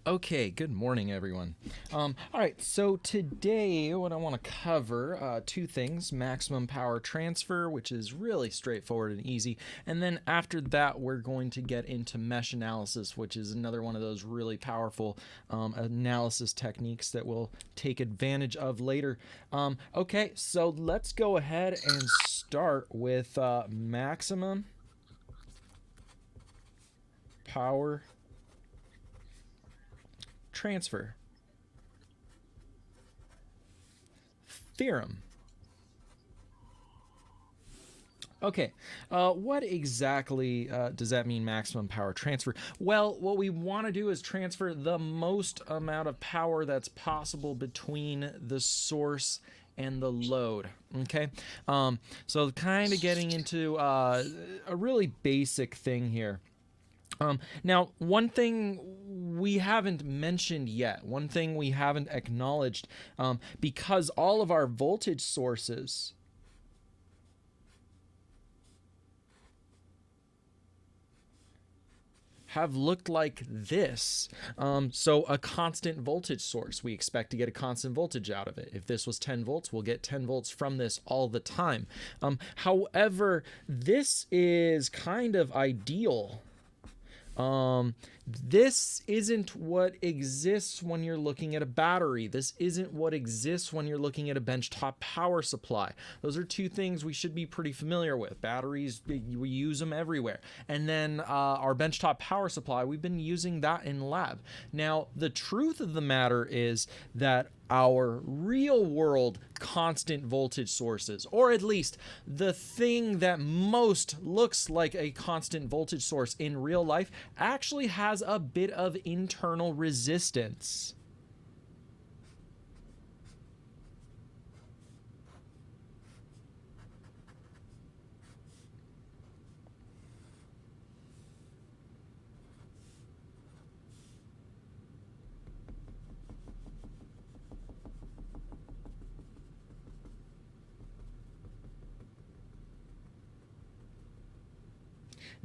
Okay, good morning, everyone. All right, so today what I want to cover two things: maximum power transfer, which is really straightforward and easy, and then after that we're going to get into mesh analysis, which is another one of those really powerful analysis techniques that we'll take advantage of later. Okay, so let's go ahead and start with maximum power transfer theorem. Okay, what exactly does that mean, maximum power transfer? Well, what we want to do is transfer the most amount of power that's possible between the source and the load. Okay, so kind of getting into a really basic thing here. Now, one thing we haven't mentioned yet, one thing we haven't acknowledged, because all of our voltage sources have looked like this. So a constant voltage source, we expect to get a constant voltage out of it. If this was 10 volts, we'll get 10 volts from this all the time. However, this is kind of ideal. This isn't what exists when you're looking at a battery. This isn't what exists when you're looking at a benchtop power supply. Those are two things we should be pretty familiar with. Batteries, we use them everywhere. And then our benchtop power supply, we've been using that in lab. Now, the truth of the matter is that our real world constant voltage sources, or at least the thing that most looks like a constant voltage source in real life, actually has a bit of internal resistance.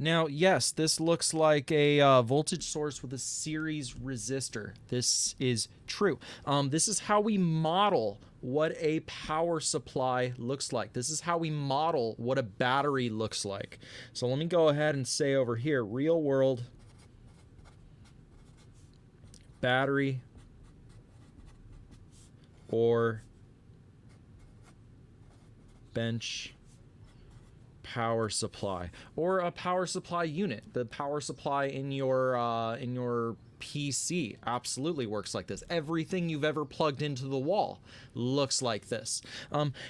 Now, yes, this looks like a voltage source with a series resistor. This is true. This is how we model what a power supply looks like. This is how we model what a battery looks like. So let me go ahead and say over here, real world battery or bench power supply, or a power supply unit. The power supply in your PC absolutely works like this. Everything you've ever plugged into the wall looks like this.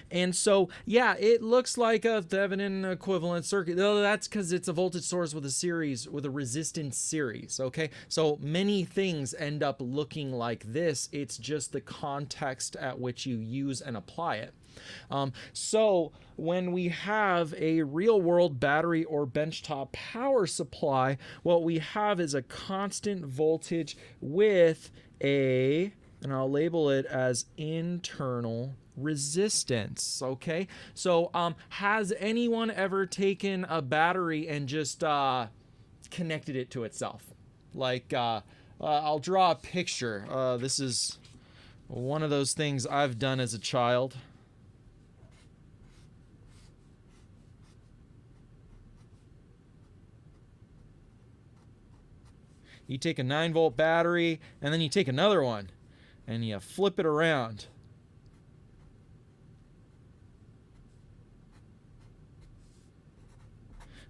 And so, yeah, it looks like a Thevenin equivalent circuit. Oh, that's because it's a voltage source with a resistance series. Okay, so many things end up looking like this. It's just the context at which you use and apply it. So when we have a real world battery or benchtop power supply, what we have is a constant voltage with and I'll label it as internal resistance. Okay, so has anyone ever taken a battery and just connected it to itself? Like, I'll draw a picture. This is one of those things I've done as a child. You take a 9-volt battery and then you take another one and you flip it around.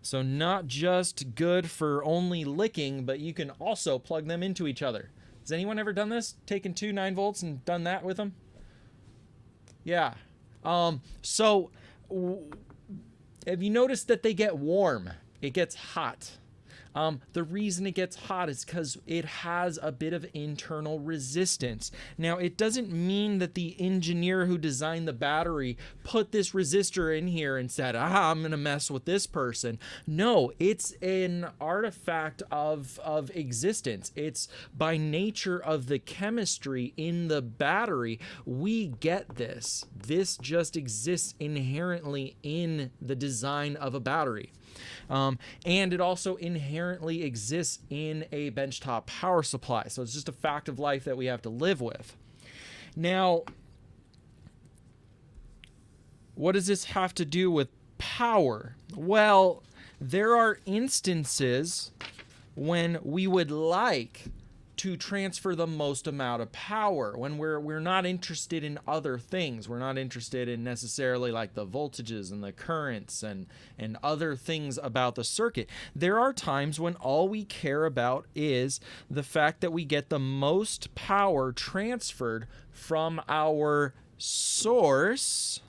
So not just good for only licking, but you can also plug them into each other. Has anyone ever done this? Taken two 9 volts and done that with them? Yeah. So have you noticed that they get warm? It gets hot. The reason it gets hot is because it has a bit of internal resistance. Now, it doesn't mean that the engineer who designed the battery put this resistor in here and said, I'm going to mess with this person. No, it's an artifact of existence. It's by nature of the chemistry in the battery. We get this. This just exists inherently in the design of a battery. And it also inherently exists in a benchtop power supply. So it's just a fact of life that we have to live with. Now, what does this have to do with power? Well, there are instances when we would like to transfer the most amount of power, when we're not interested in other things. We're not interested in necessarily like the voltages and the currents and other things about the circuit. There are times when all we care about is the fact that we get the most power transferred from our source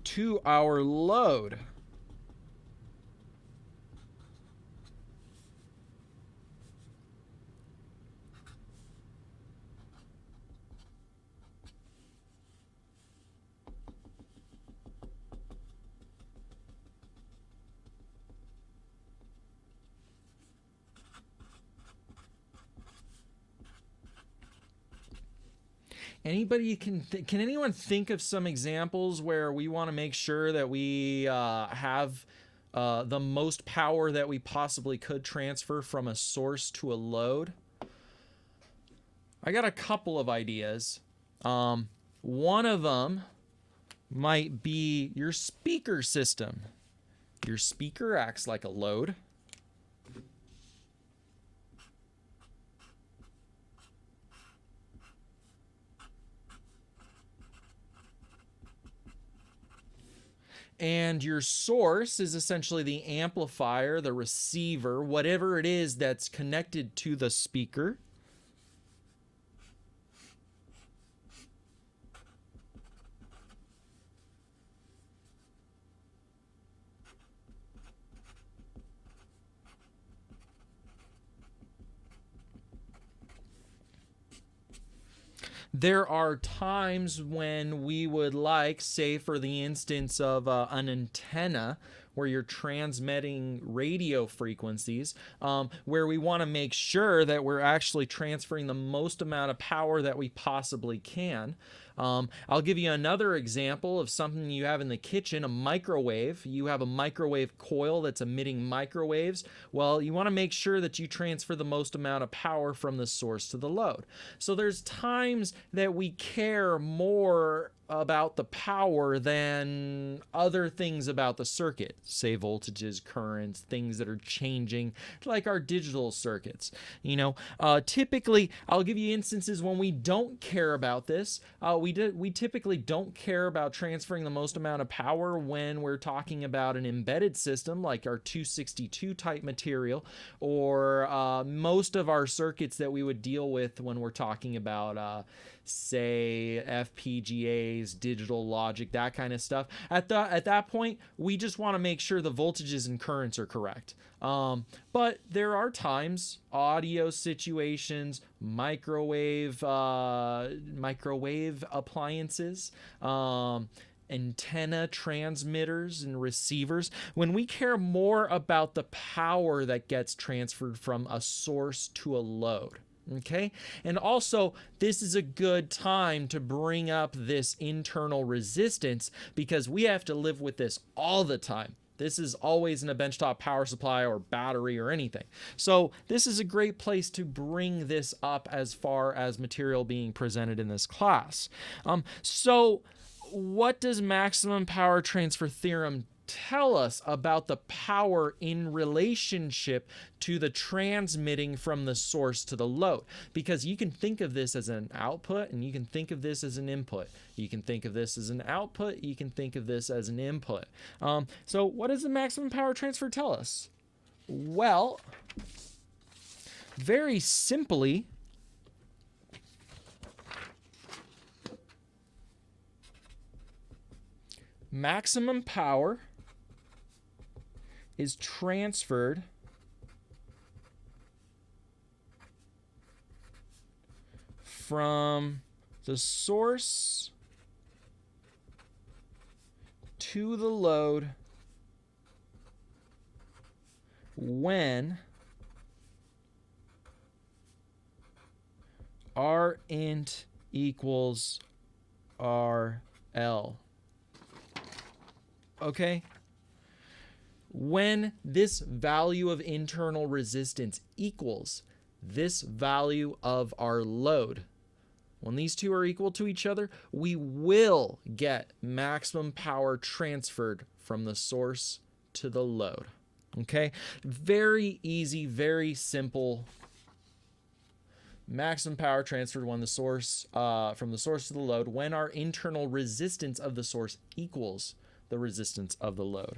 to our load. Anybody can anyone think of some examples where we want to make sure that we have the most power that we possibly could transfer from a source to a load? I got a couple of ideas. One of them might be your speaker system. Your speaker acts like a load. And your source is essentially the amplifier, the receiver, whatever it is that's connected to the speaker. There are times when we would like, say for the instance of an antenna, where you're transmitting radio frequencies, where we want to make sure that we're actually transferring the most amount of power that we possibly can. I'll give you another example of something you have in the kitchen, a microwave. You have a microwave coil that's emitting microwaves. Well, you want to make sure that you transfer the most amount of power from the source to the load. So there's times that we care more about the power than other things about the circuit, say voltages, currents, things that are changing, like our digital circuits. Typically, I'll give you instances when we don't care about this. We typically don't care about transferring the most amount of power when we're talking about an embedded system like our 262 type material, or most of our circuits that we would deal with when we're talking about say FPGAs, digital logic, that kind of stuff. At that point, we just want to make sure the voltages and currents are correct. But there are times, audio situations, microwave appliances, antenna transmitters and receivers, when we care more about the power that gets transferred from a source to a load. Okay, and also this is a good time to bring up this internal resistance, because we have to live with this all the time. This is always in a benchtop power supply or battery or anything. So this is a great place to bring this up as far as material being presented in this class. So what does maximum power transfer theorem tell us about the power in relationship to the transmitting from the source to the load? Because you can think of this as an output and you can think of this as an input. You can think of this as an output. You can think of this as an input. So what does the maximum power transfer tell us? Well, very simply, maximum power is transferred from the source to the load when R int equals RL. Okay? When this value of internal resistance equals this value of our load, when these two are equal to each other, we will get maximum power transferred from the source to the load. Okay? Very easy, very simple. Maximum power transferred when the source from the source to the load when our internal resistance of the source equals the resistance of the load.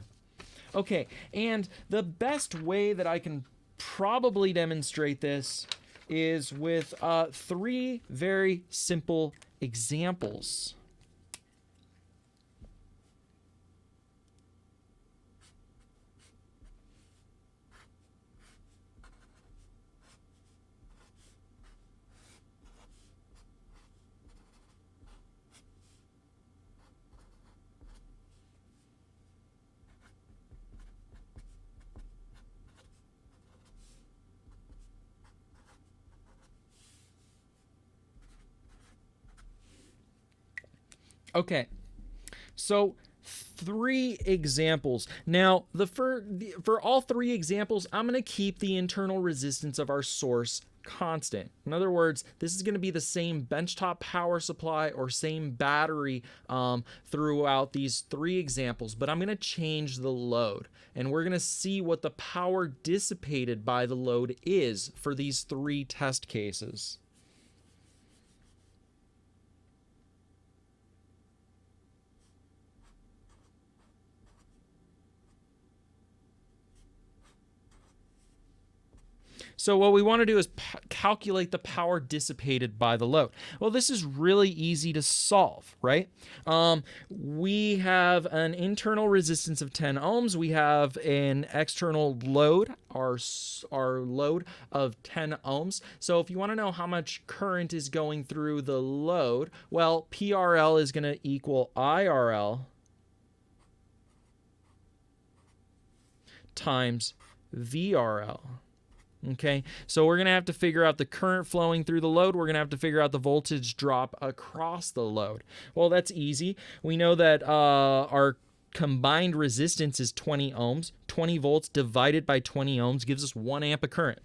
Okay, and the best way that I can probably demonstrate this is with 3 very simple examples. Okay, so 3 examples. Now, for all 3 examples, I'm going to keep the internal resistance of our source constant. In other words, this is going to be the same benchtop power supply or same battery throughout these 3 examples, but I'm going to change the load. And we're going to see what the power dissipated by the load is for these 3 test cases. So what we want to do is calculate the power dissipated by the load. Well, this is really easy to solve, right? We have an internal resistance of 10 ohms. We have an external load, our load of 10 ohms. So if you want to know how much current is going through the load, well, PRL is going to equal IRL times VRL. Okay, so we're going to have to figure out the current flowing through the load. We're going to have to figure out the voltage drop across the load. Well, that's easy. We know that our combined resistance is 20 ohms. 20 volts divided by 20 ohms gives us 1 amp of current.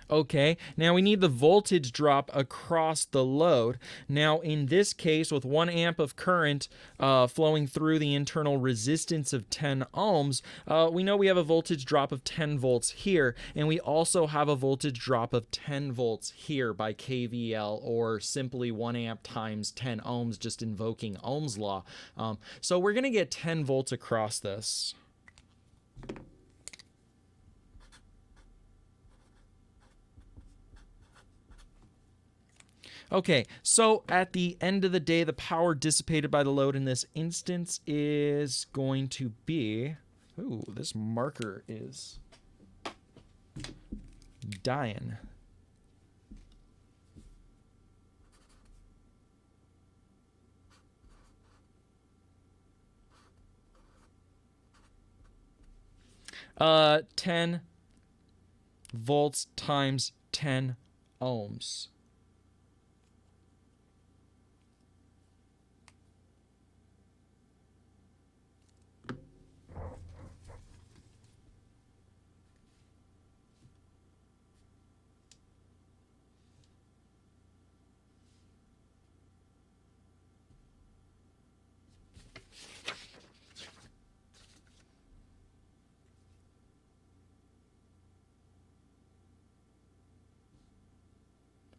Okay, now we need the voltage drop across the load. Now in this case, with 1 amp of current flowing through the internal resistance of 10 ohms, we know we have a voltage drop of 10 volts here, and we also have a voltage drop of 10 volts here by KVL, or simply 1 amp times 10 ohms, just invoking Ohm's law. So we're going to get 10 volts across this. Okay, so at the end of the day, the power dissipated by the load in this instance is going to be... Ooh, this marker is dying. Uh, 10 volts times 10 ohms.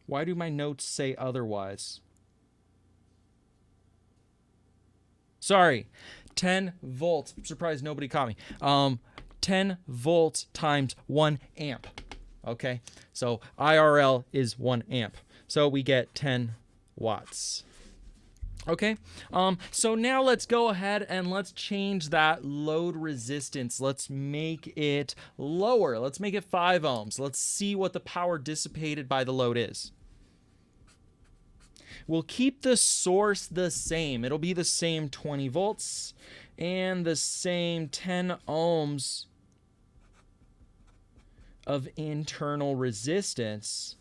Why do my notes say otherwise? Sorry, 10 volts. I'm surprised nobody caught me. 10 volts times 1 amp. Okay, so IRL is 1 amp. So we get 10 watts. Okay, so now let's go ahead and let's change that load resistance. Let's make it lower. Let's make it 5 ohms. Let's see what the power dissipated by the load is. We'll keep the source the same. It'll be the same 20 volts and the same 10 ohms of internal resistance.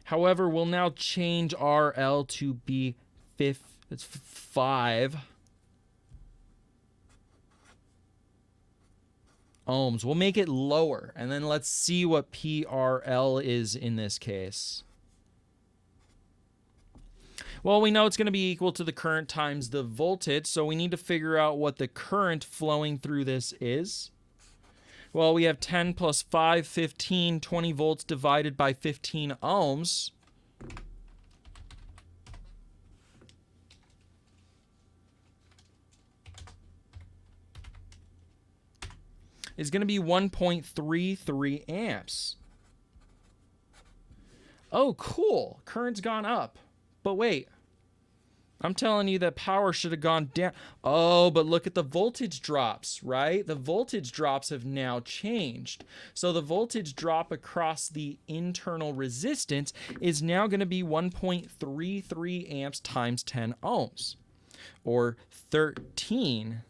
However, we'll now change RL to be 5 ohms. We'll make it lower, and then let's see what PRL is in this case. Well, we know it's going to be equal to the current times the voltage, so we need to figure out what the current flowing through this is. Well, we have 10 plus 5, 15, 20 volts divided by 15 ohms. Is going to be 1.33 amps. Oh, cool. Current's gone up. But wait. I'm telling you that power should have gone down. Oh, but look at the voltage drops, right? The voltage drops have now changed. So the voltage drop across the internal resistance is now going to be 1.33 amps times 10 ohms, or 13.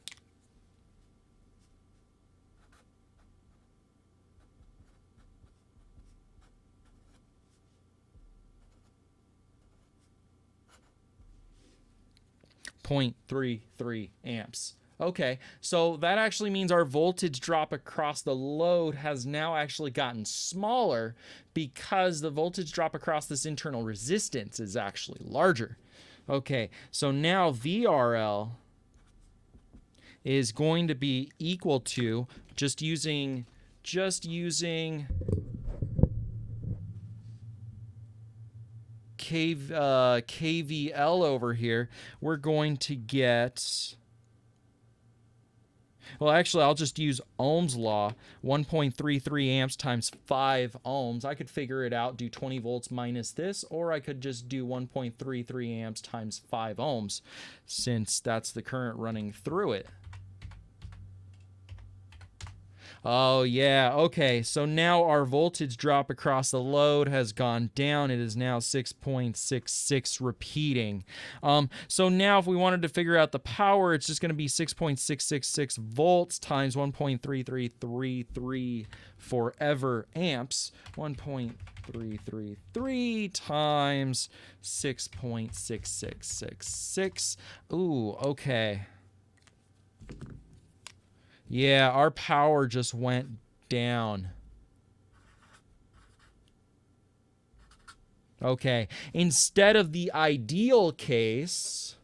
0.33 amps. Okay, so that actually means our voltage drop across the load has now actually gotten smaller because the voltage drop across this internal resistance is actually larger. Okay, so now VRL is going to be equal to, just using KVL over here, we're going to get, well, actually, I'll just use Ohm's law, 1.33 amps times 5 ohms. I could figure it out, do 20 volts minus this, or I could just do 1.33 amps times 5 ohms, since that's the current running through it. Oh, yeah. Okay, so now our voltage drop across the load has gone down. It is now 6.66 repeating. So now if we wanted to figure out the power, it's just going to be 6.666 volts times 1.3333 forever amps. 1.333 times 6.6666. Ooh, okay. Yeah, our power just went down. Okay, instead of the ideal case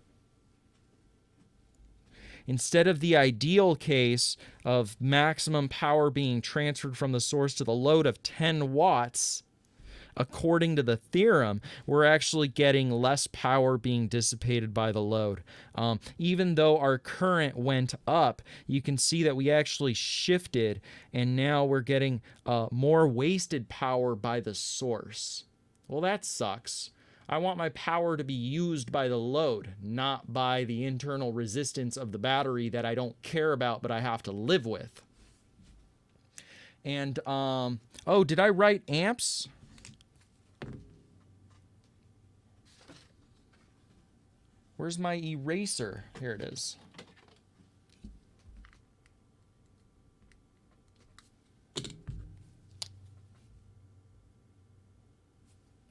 of maximum power being transferred from the source to the load of 10 watts, according to the theorem, we're actually getting less power being dissipated by the load. Even though our current went up, you can see that we actually shifted, and now we're getting more wasted power by the source. Well, that sucks. I want my power to be used by the load, not by the internal resistance of the battery that I don't care about, but I have to live with. And, oh, did I write amps? Where's my eraser? Here it is.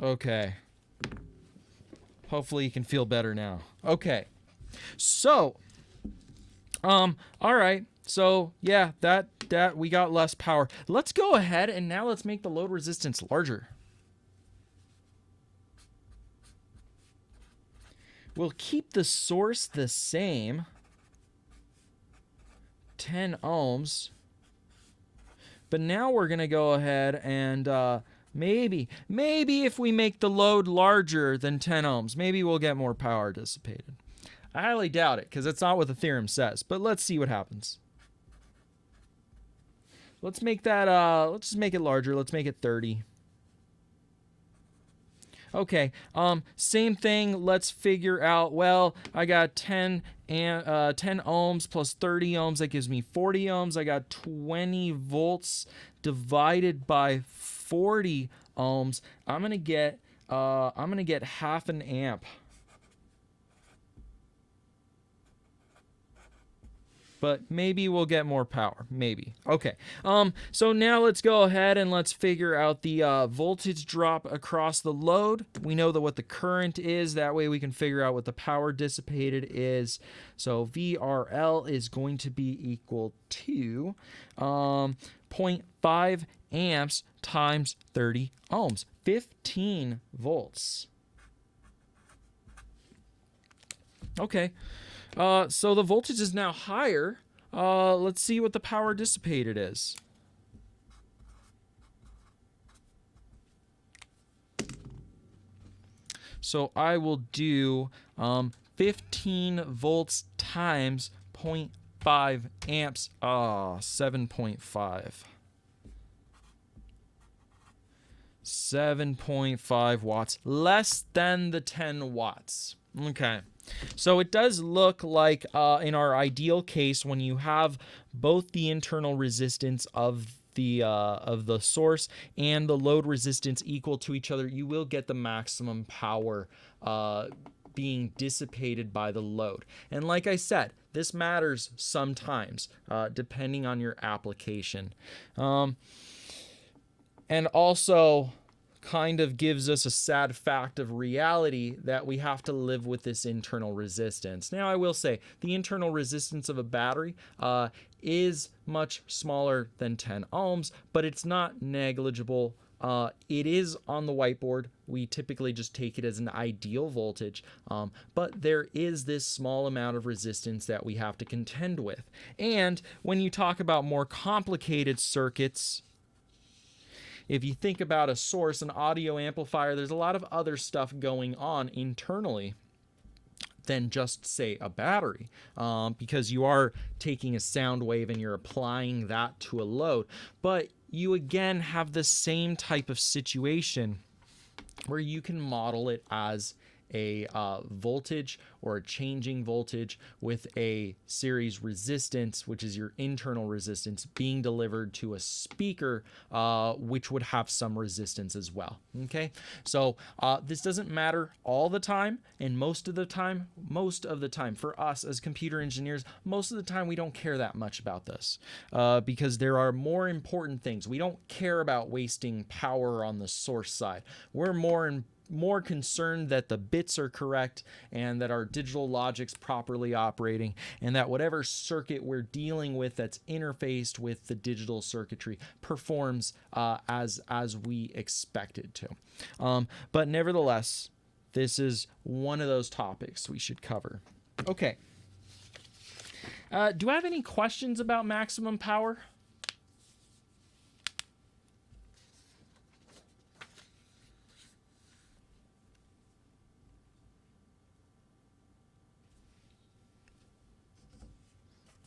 Okay. Hopefully you can feel better now. Okay. So, all right. So, yeah, that we got less power. Let's go ahead and now let's make the load resistance larger. We'll keep the source the same, 10 ohms, but now we're going to go ahead and maybe if we make the load larger than 10 ohms, maybe we'll get more power dissipated. I highly doubt it, because that's not what the theorem says, but let's see what happens. Let's make that, let's just make it larger. Let's make it 30. Okay, same thing. Let's figure out, well, I got 10 ohms plus 30 ohms. That gives me 40 ohms. I got 20 volts divided by 40 ohms. I'm going to get half an amp. But maybe we'll get more power. Maybe. Okay. So now let's go ahead and let's figure out the voltage drop across the load. We know what the current is. That way we can figure out what the power dissipated is. So VRL is going to be equal to 0.5 amps times 30 ohms. 15 volts. Okay. So the voltage is now higher. Let's see what the power dissipated is. So I will do 15 volts times 0.5 amps. 7.5. 7.5 watts. Less than the 10 watts. Okay. So it does look like in our ideal case, when you have both the internal resistance of the source and the load resistance equal to each other, you will get the maximum power being dissipated by the load. And like I said, this matters sometimes depending on your application. And also kind of gives us a sad fact of reality that we have to live with this internal resistance. Now, I will say the internal resistance of a battery is much smaller than 10 ohms, but it's not negligible. It is on the whiteboard. We typically just take it as an ideal voltage, but there is this small amount of resistance that we have to contend with. And when you talk about more complicated circuits, if you think about a source, an audio amplifier, there's a lot of other stuff going on internally than just, say, a battery, because you are taking a sound wave and you're applying that to a load. But you, again, have the same type of situation where you can model it as a voltage or a changing voltage with a series resistance, which is your internal resistance, being delivered to a speaker, which would have some resistance as well. Okay, so this doesn't matter all the time, and most of the time for us as computer engineers, most of the time we don't care that much about this because there are more important things. We don't care about wasting power on the source side. We're more concerned that the bits are correct and that our digital logic's properly operating, and that whatever circuit we're dealing with that's interfaced with the digital circuitry performs as we expect it to. But nevertheless, this is one of those topics we should cover. Okay. Do I have any questions about maximum power?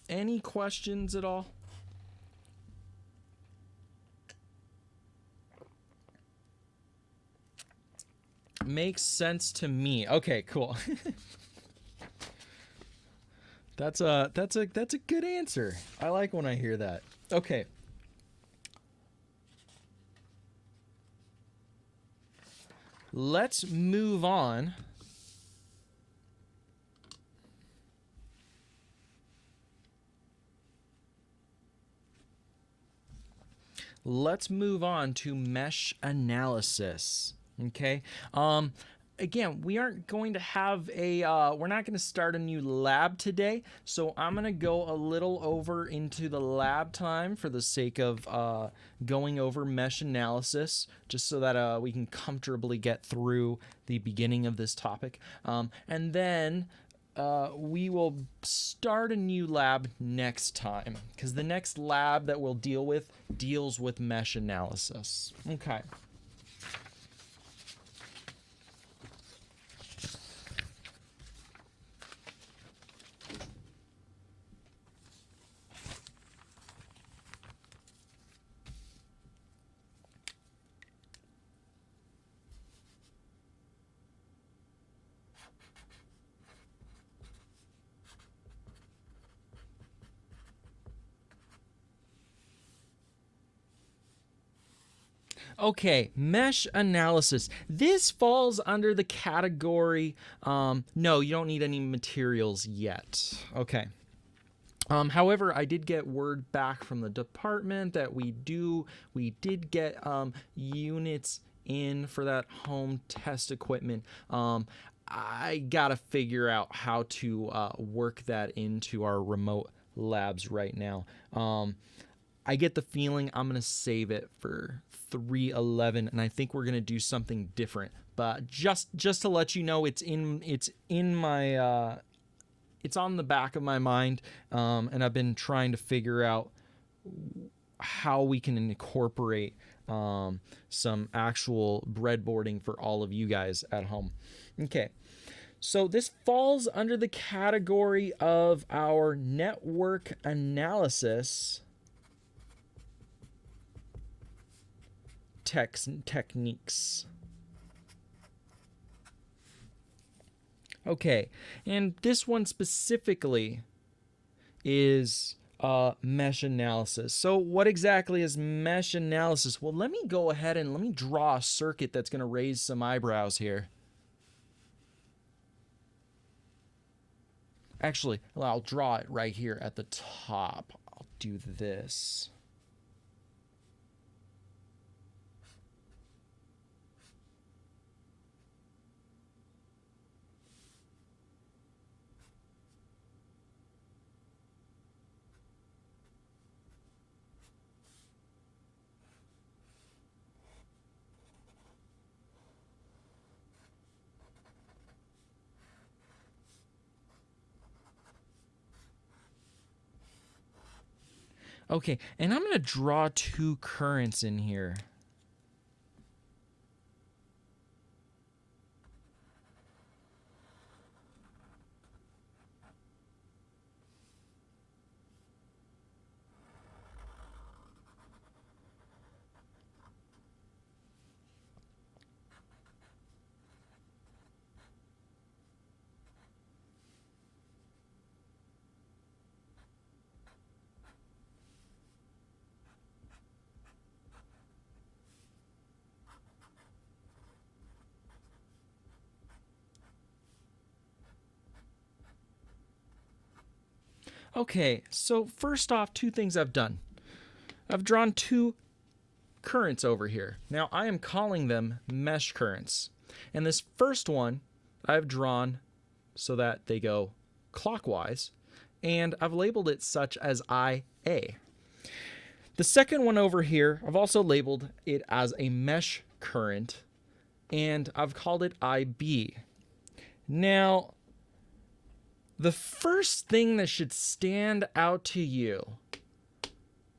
Any questions at all? Makes sense to me. Okay, cool. That's a good answer. I like when I hear that. Okay. Let's move on. Let's move on to mesh analysis. Okay. Again, we aren't going to have we're not going to start a new lab today, so I'm going to go a little over into the lab time for the sake of going over mesh analysis, just so that we can comfortably get through the beginning of this topic. And then we will start a new lab next time, because the next lab that we'll deals with mesh analysis. Okay. Okay, mesh analysis. This falls under the category, no, you don't need any materials yet. Okay. However, I did get word back from the department that we did get units in for that home test equipment. I gotta figure out how to work that into our remote labs right now. I get the feeling I'm gonna save it for 311, and I think we're gonna do something different. But just to let you know, it's in my it's on the back of my mind, and I've been trying to figure out how we can incorporate some actual breadboarding for all of you guys at home. Okay. So this falls under the category of our network analysis techniques. Okay, and this one specifically is mesh analysis. So what exactly is mesh analysis? Well, let me go ahead and let me draw a circuit that's going to raise some eyebrows here. Actually, I'll draw it right here at the top. I'll do this. Okay, and I'm going to draw two currents in here. Okay, so first off, two things I've done. I've drawn two currents over here. Now I am calling them mesh currents. And this first one I've drawn so that they go clockwise, and I've labeled it such as IA. The second one over here, I've also labeled it as a mesh current, and I've called it IB. Now, the first thing that should stand out to you,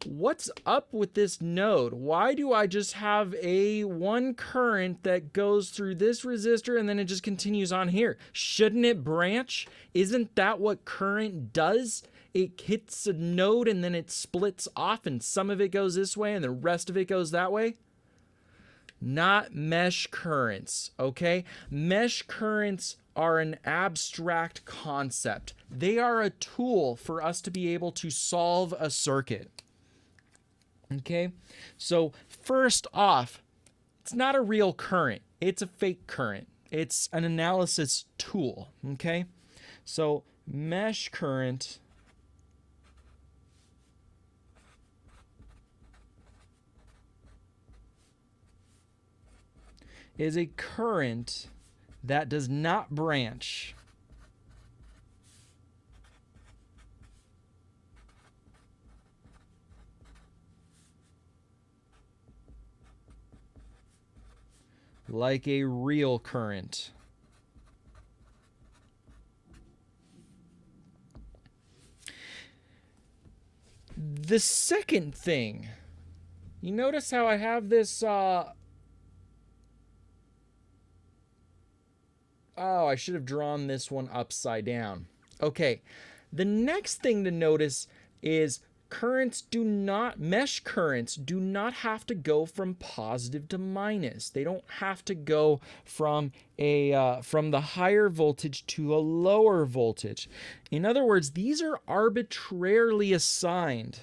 what's up with this node? Why do I just have a one current that goes through this resistor and then it just continues on here? Shouldn't it branch? Isn't that what current does? It hits a node and then it splits off, and some of it goes this way and the rest of it goes that way. Not mesh currents, okay? Mesh currents are an abstract concept. They are a tool for us to be able to solve a circuit. Okay, so first off, it's not a real current. It's a fake current. It's an analysis tool. Okay, so mesh current is a current that does not branch. Like a real current. The second thing, you notice how I have this, oh, I should have drawn this one upside down. Okay, the next thing to notice is mesh currents do not have to go from positive to minus. They don't have to go from the higher voltage to a lower voltage. In other words, these are arbitrarily assigned.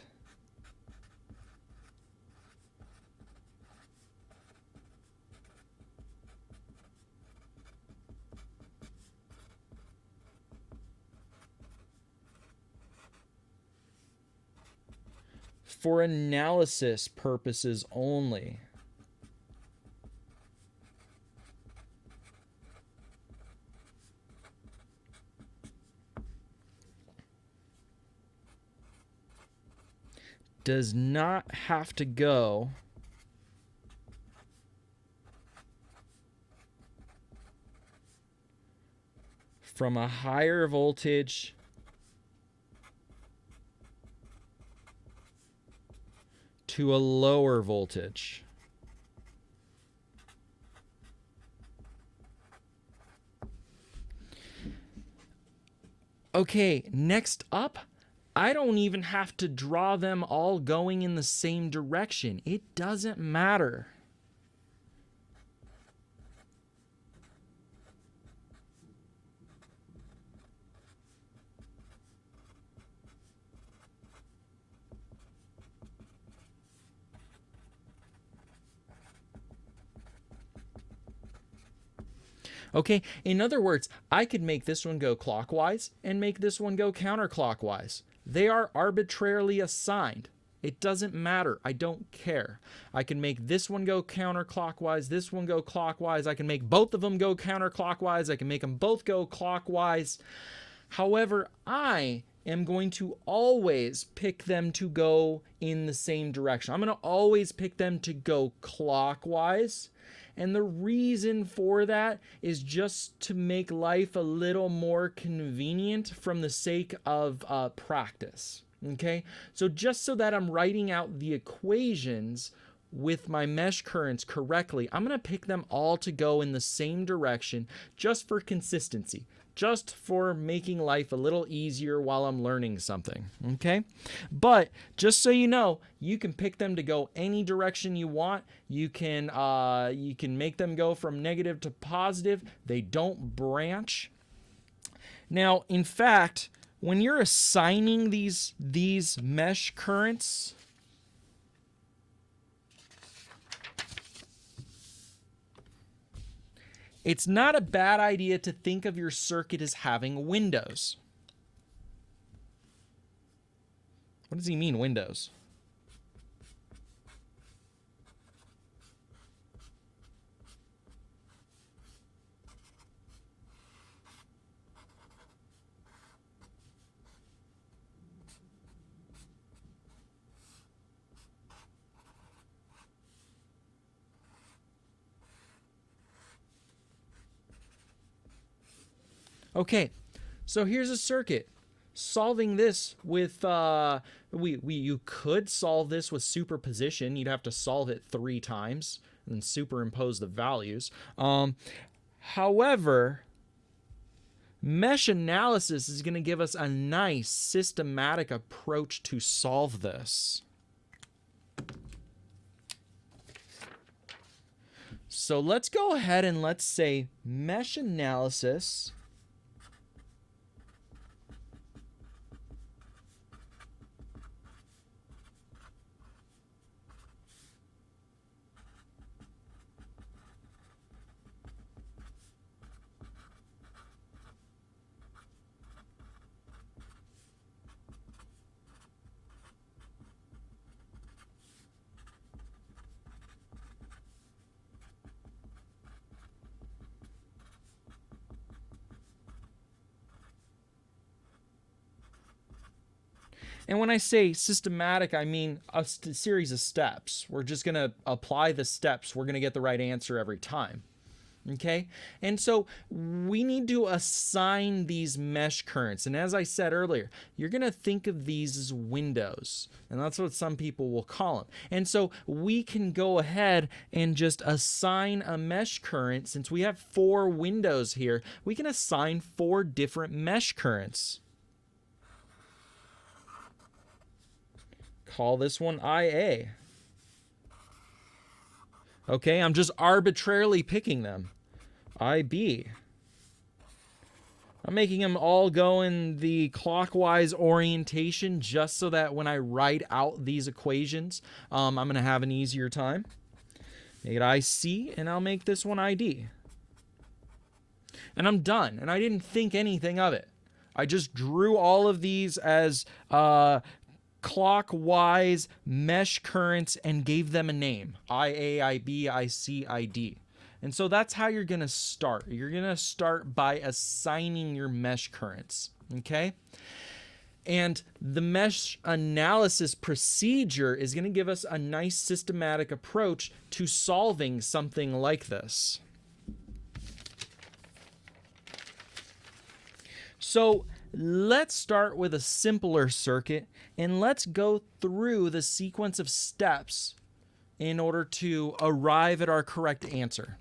for analysis purposes only. Does not have to go from a higher voltage to a lower voltage. Okay, next up, I don't even have to draw them all going in the same direction. It doesn't matter. Okay, in other words, I could make this one go clockwise and make this one go counterclockwise. They are arbitrarily assigned. It doesn't matter. I don't care. I can make this one go counterclockwise, this one go clockwise. I can make both of them go counterclockwise. I can make them both go clockwise. However, I am going to always pick them to go in the same direction. I'm going to always pick them to go clockwise. And the reason for that is just to make life a little more convenient from the sake of practice. Okay, so just so that I'm writing out the equations with my mesh currents correctly, I'm going to pick them all to go in the same direction just for consistency, just for making life a little easier while I'm learning something, okay? But just so you know, you can pick them to go any direction you want. You can make them go from negative to positive. They don't branch. Now, in fact, when you're assigning these mesh currents, it's not a bad idea to think of your circuit as having windows. What does he mean, windows? Okay, so here's a circuit. Solving this with you could solve this with superposition. You'd have to solve it 3 times and superimpose the values. However, mesh analysis is going to give us a nice systematic approach to solve this. So let's go ahead and let's say mesh analysis And when I say systematic, I mean a series of steps. We're just going to apply the steps. We're going to get the right answer every time. Okay? And so we need to assign these mesh currents. And as I said earlier, you're going to think of these as windows. And that's what some people will call them. And so we can go ahead and just assign a mesh current. Since we have 4 windows here, we can assign 4 different mesh currents. Call this one IA. Okay, I'm just arbitrarily picking them. IB. I'm making them all go in the clockwise orientation just so that when I write out these equations, I'm going to have an easier time. Make it IC, and I'll make this one ID. And I'm done, and I didn't think anything of it. I just drew all of these as clockwise mesh currents and gave them a name. IA, IB, IC, ID. And so that's how you're going to start. You're going to start by assigning your mesh currents, okay? And the mesh analysis procedure is going to give us a nice systematic approach to solving something like this. So let's start with a simpler circuit and let's go through the sequence of steps in order to arrive at our correct answer.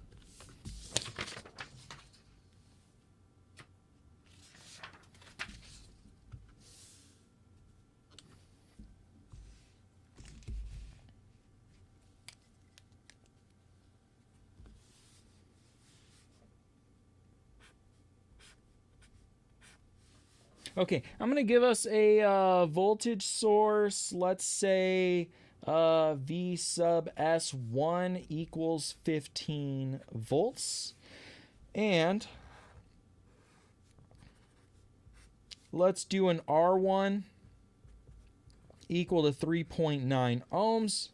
Okay, I'm going to give us a voltage source, let's say V sub S1 equals 15 volts. And let's do an R1 equal to 3.9 ohms.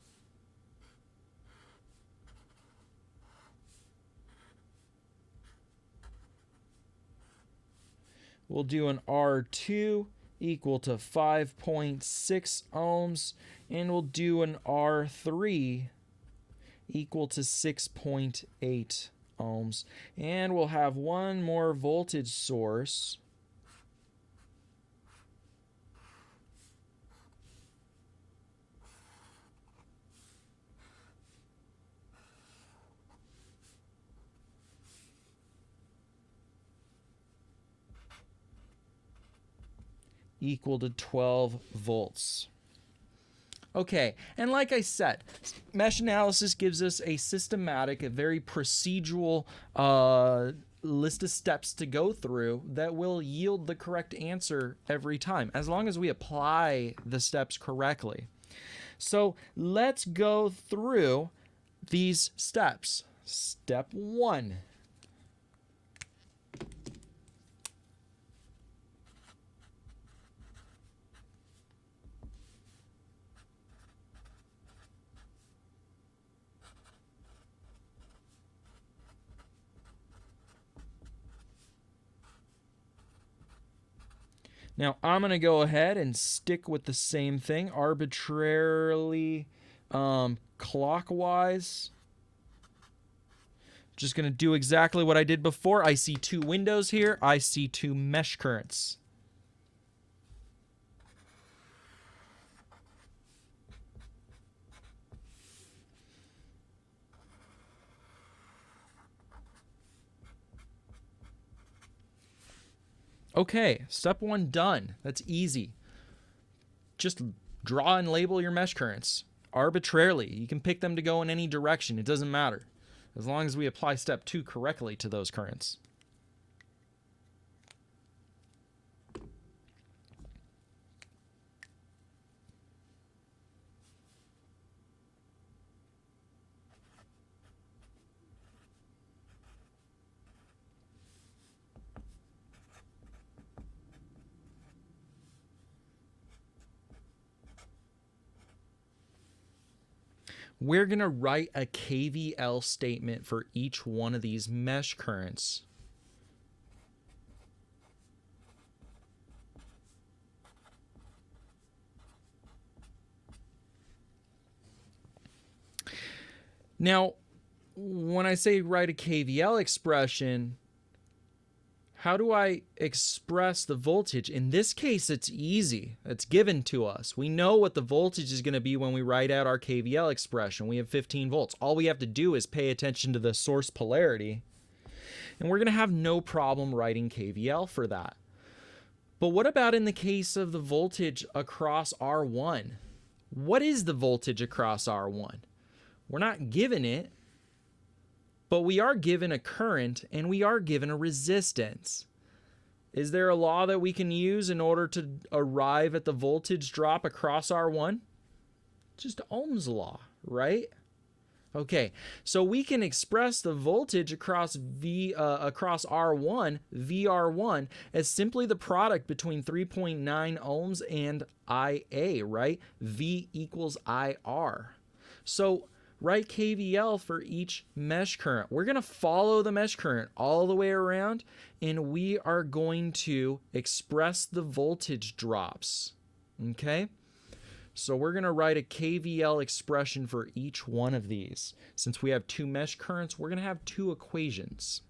We'll do an R2 equal to 5.6 ohms, and we'll do an R3 equal to 6.8 ohms. And we'll have one more voltage source. Equal to 12 volts. Okay, and like I said, mesh analysis gives us a systematic, a very procedural list of steps to go through that will yield the correct answer every time, as long as we apply the steps correctly. So let's go through these steps. Step 1. Now, I'm going to go ahead and stick with the same thing, arbitrarily clockwise. Just going to do exactly what I did before. I see two windows here. I see two mesh currents. Okay, step 1 done. That's easy. Just draw and label your mesh currents arbitrarily. You can pick them to go in any direction. It doesn't matter, as long as we apply step 2 correctly to those currents. We're going to write a KVL statement for each one of these mesh currents. Now, when I say write a KVL expression, how do I express the voltage? In this case, it's easy. It's given to us. We know what the voltage is going to be when we write out our KVL expression. We have 15 volts. All we have to do is pay attention to the source polarity, and we're going to have no problem writing KVL for that. But what about in the case of the voltage across R1? What is the voltage across R1? We're not given it, but we are given a current and we are given a resistance. Is there a law that we can use in order to arrive at the voltage drop across R1? Just Ohm's law, right? Okay, so we can express the voltage across across R1, VR1, as simply the product between 3.9 ohms and IA, right? V equals IR. So write KVL for each mesh current. We're going to follow the mesh current all the way around, and we are going to express the voltage drops. Okay? So we're going to write a KVL expression for each one of these. Since we have two mesh currents, we're going to have two equations.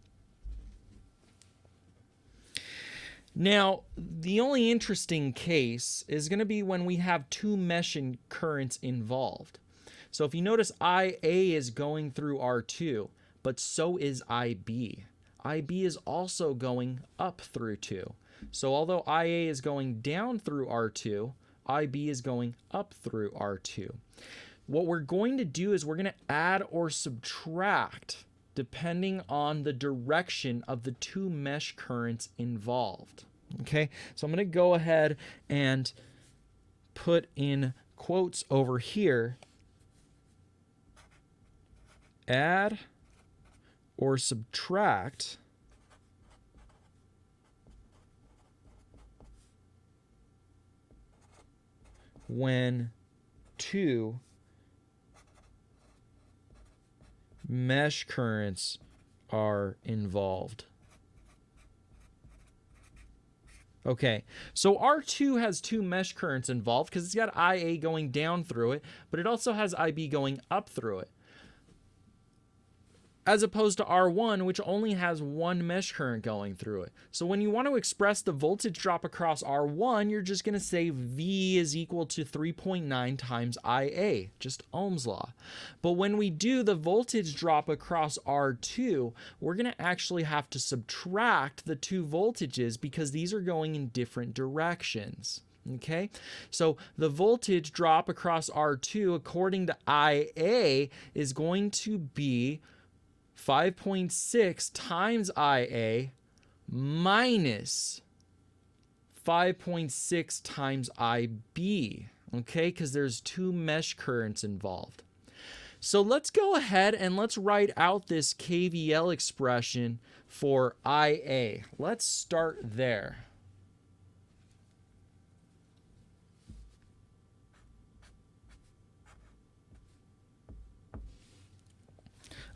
Now, the only interesting case is going to be when we have two mesh currents involved. So if you notice, IA is going through R2, but so is IB. IB is also going up through 2. So although IA is going down through R2, IB is going up through R2. What we're going to do is we're going to add or subtract depending on the direction of the two mesh currents involved. Okay, so I'm going to go ahead and put in quotes over here, add or subtract when two mesh currents are involved. Okay, so R2 has two mesh currents involved because it's got IA going down through it, but it also has IB going up through it. As opposed to R1, which only has one mesh current going through it. So when you want to express the voltage drop across R1, you're just going to say V is equal to 3.9 times IA, just Ohm's law. But when we do the voltage drop across R2, we're going to actually have to subtract the two voltages because these are going in different directions. Okay, so the voltage drop across R2 according to IA is going to be 5.6 times IA minus 5.6 times IB, okay, because there's two mesh currents involved. So let's go ahead and let's write out this KVL expression for IA. Let's start there.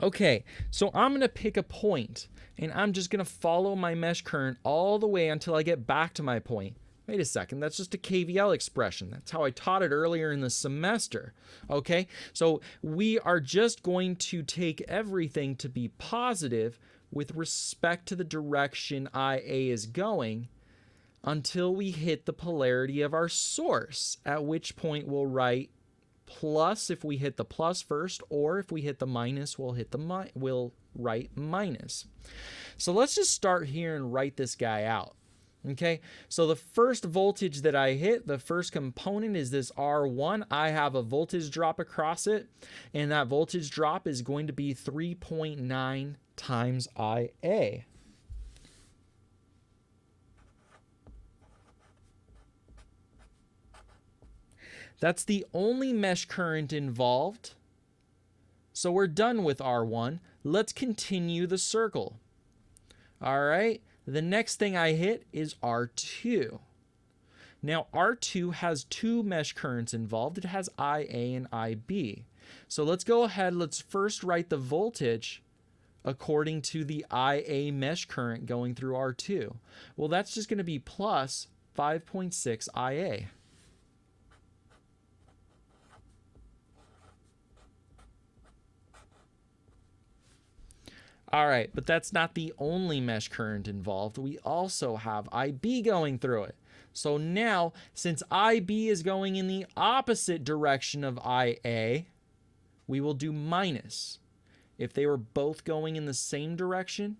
Okay, so I'm going to pick a point, and I'm just going to follow my mesh current all the way until I get back to my point. Wait a second, that's just a KVL expression. That's how I taught it earlier in the semester. Okay, so we are just going to take everything to be positive with respect to the direction IA is going until we hit the polarity of our source, at which point we'll write plus if we hit the plus first, or if we hit the minus, we'll write minus. So let's just start here and write this guy out. Okay, so the first voltage that I hit, the first component is this R1. I have a voltage drop across it, and that voltage drop is going to be 3.9 times IA. That's the only mesh current involved. So we're done with R1. Let's continue the circle. All right, the next thing I hit is R2. Now R2 has two mesh currents involved. It has IA and IB. So let's go ahead, let's first write the voltage according to the IA mesh current going through R2. Well, that's just going to be plus 5.6 IA. All right, but that's not the only mesh current involved. We also have IB going through it. So now, since IB is going in the opposite direction of IA, we will do minus. If they were both going in the same direction,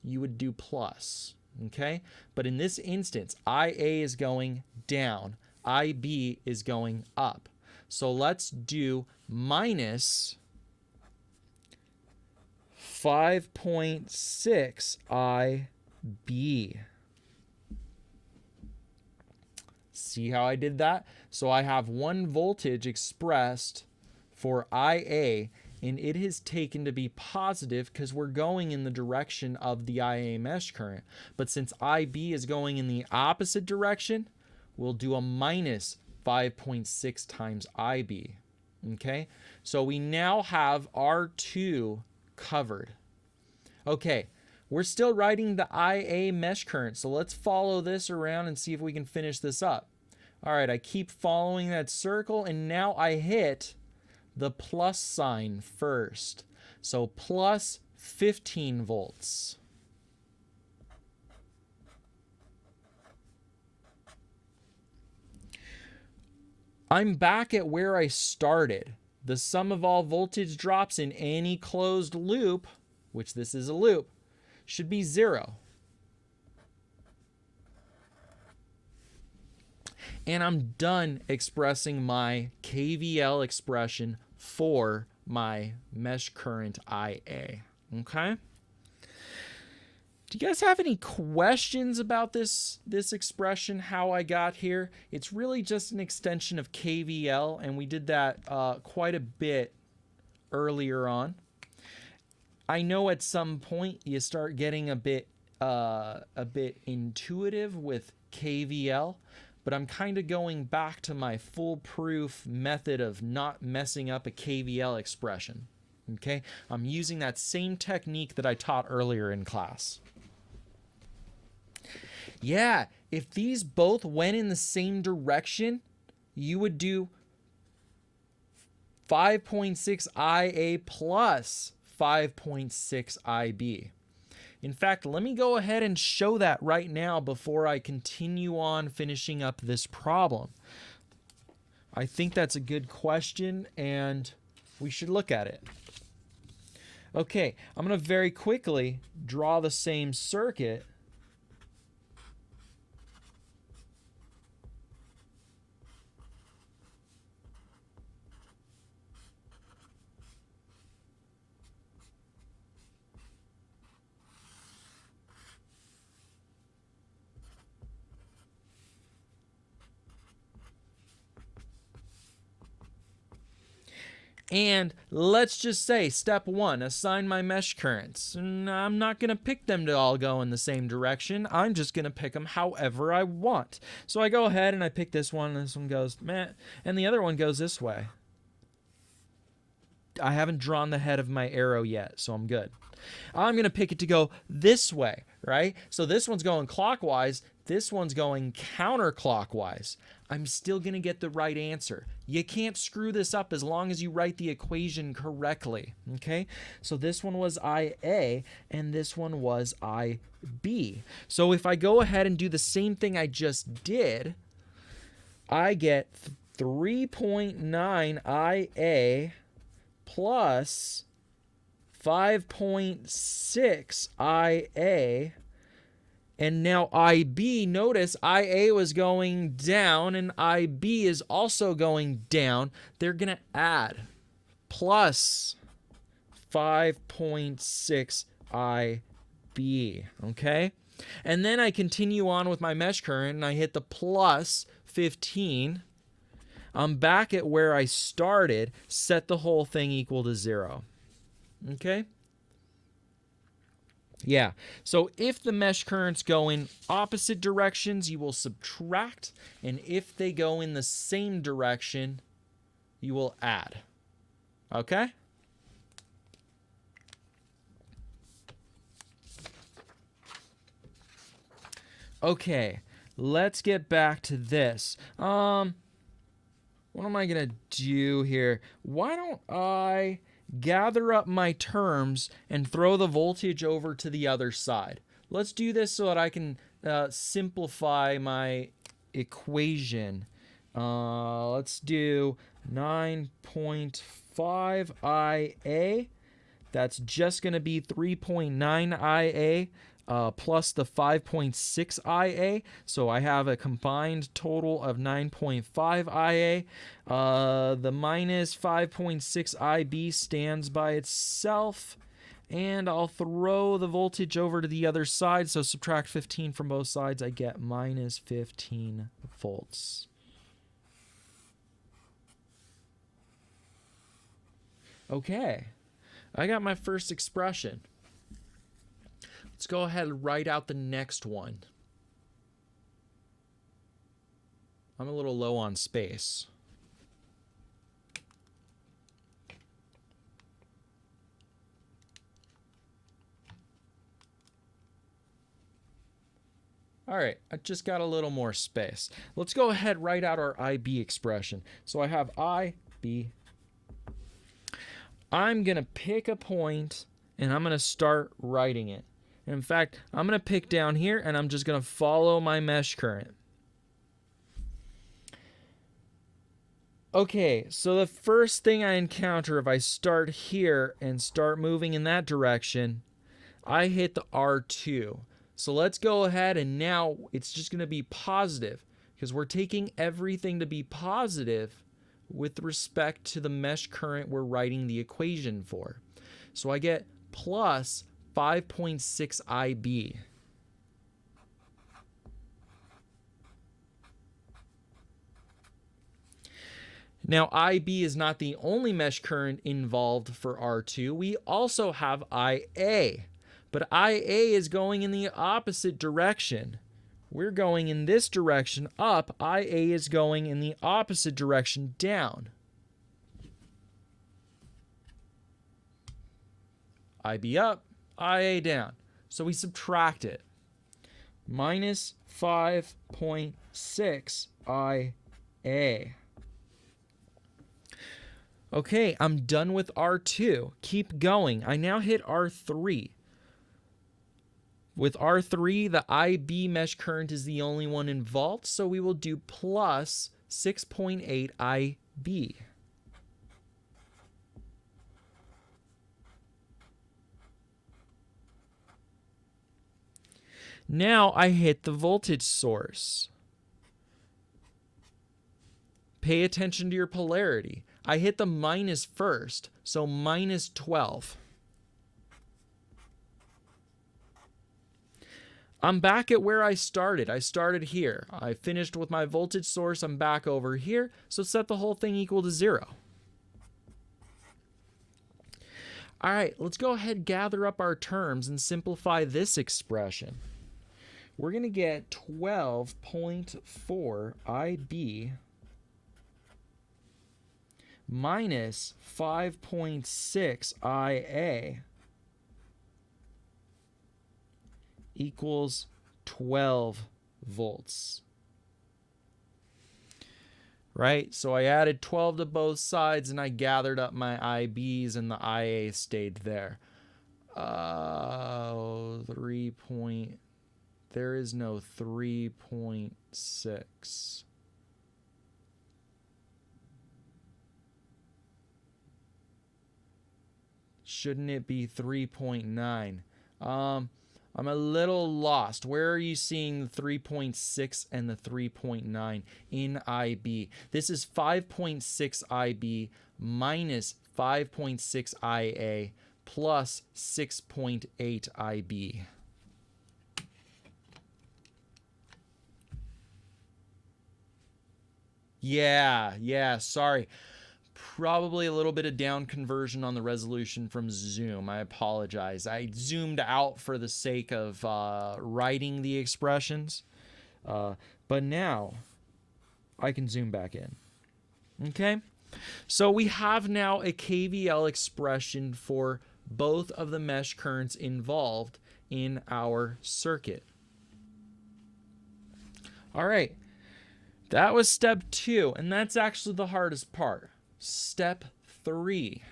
you would do plus, okay? But in this instance, IA is going down, IB is going up. So let's do minus 5.6 IB. See how I did that? So I have one voltage expressed for IA, and it is taken to be positive because we're going in the direction of the IA mesh current. But since IB is going in the opposite direction, we'll do a minus 5.6 times IB. Okay, so we now have R2 covered. Okay, we're still writing the IA mesh current, so let's follow this around and see if we can finish this up. All right, I keep following that circle, and now I hit the plus sign first. So plus 15 volts. I'm back at where I started. The sum of all voltage drops in any closed loop, which this is a loop, should be 0. And I'm done expressing my KVL expression for my mesh current IA. Okay? Do you guys have any questions about this expression, how I got here? It's really just an extension of KVL, and we did that quite a bit earlier on. I know at some point you start getting a bit intuitive with KVL, but I'm kind of going back to my foolproof method of not messing up a KVL expression. Okay? I'm using that same technique that I taught earlier in class. Yeah, if these both went in the same direction, you would do 5.6 IA plus 5.6 IB. In fact, let me go ahead and show that right now before I continue on finishing up this problem. I think that's a good question, and we should look at it. Okay, I'm going to very quickly draw the same circuit. And let's just say, step 1, assign my mesh currents. And I'm not going to pick them to all go in the same direction. I'm just going to pick them however I want. So I go ahead and I pick this one, and this one goes, meh, and the other one goes this way. I haven't drawn the head of my arrow yet, so I'm good. I'm going to pick it to go this way, right? So this one's going clockwise. This one's going counterclockwise. I'm still going to get the right answer. You can't screw this up as long as you write the equation correctly, okay? So this one was IA, and this one was IB. So if I go ahead and do the same thing I just did, I get 3.9 IA plus 5.6 IA. And now IB, notice IA was going down and IB is also going down. They're going to add plus 5.6 IB, okay? And then I continue on with my mesh current and I hit the plus 15. I'm back at where I started, set the whole thing equal to 0, okay? Yeah, so if the mesh currents go in opposite directions, you will subtract, and if they go in the same direction, you will add. Okay? Okay, let's get back to this. What am I going to do here? Why don't I gather up my terms and throw the voltage over to the other side? Let's do this so that I can simplify my equation. Let's do 9.5 IA. That's just going to be 3.9 IA plus the 5.6 IA. So I have a combined total of 9.5 IA. The minus 5.6 IB stands by itself. And I'll throw the voltage over to the other side. So subtract 15 from both sides. I get minus 15 volts. Okay, I got my first expression. Let's go ahead and write out the next one. I'm a little low on space. All right, I just got a little more space. Let's go ahead and write out our IB expression. So I have IB. I'm going to pick a point and I'm going to start writing it. In fact, I'm going to pick down here and I'm just going to follow my mesh current. Okay, so the first thing I encounter if I start here and start moving in that direction, I hit the R2. So let's go ahead and now it's just going to be positive because we're taking everything to be positive with respect to the mesh current we're writing the equation for. So I get plus 5.6 IB. Now, IB is not the only mesh current involved for R2. We also have IA, but IA is going in the opposite direction. We're going in this direction up. IA is going in the opposite direction down. IB up, IA down. So we subtract it. Minus 5.6 IA. Okay, I'm done with R2. Keep going. I now hit R3. With R3, the IB mesh current is the only one involved, so we will do plus 6.8 IB. Now I hit the voltage source. Pay attention to your polarity. I hit the minus first, so minus 12. I'm back at where I started. I started here. I finished with my voltage source. I'm back over here, so set the whole thing equal to 0. All right, let's go ahead and gather up our terms and simplify this expression. We're going to get 12.4 IB minus 5.6 IA equals 12 volts. Right? So I added 12 to both sides and I gathered up my IBs and the IA stayed there. 3 point. There is no 3.6. Shouldn't it be 3.9? I'm a little lost. Where are you seeing the 3.6 and the 3.9 in IB? This is 5.6 IB minus 5.6 IA plus 6.8 IB. Yeah, sorry. Probably a little bit of down conversion on the resolution from Zoom. I apologize. I zoomed out for the sake of writing the expressions. But now I can zoom back in. Okay? So we have now a KVL expression for both of the mesh currents involved in our circuit. All right. That was step 2, and that's actually the hardest part. Step 3.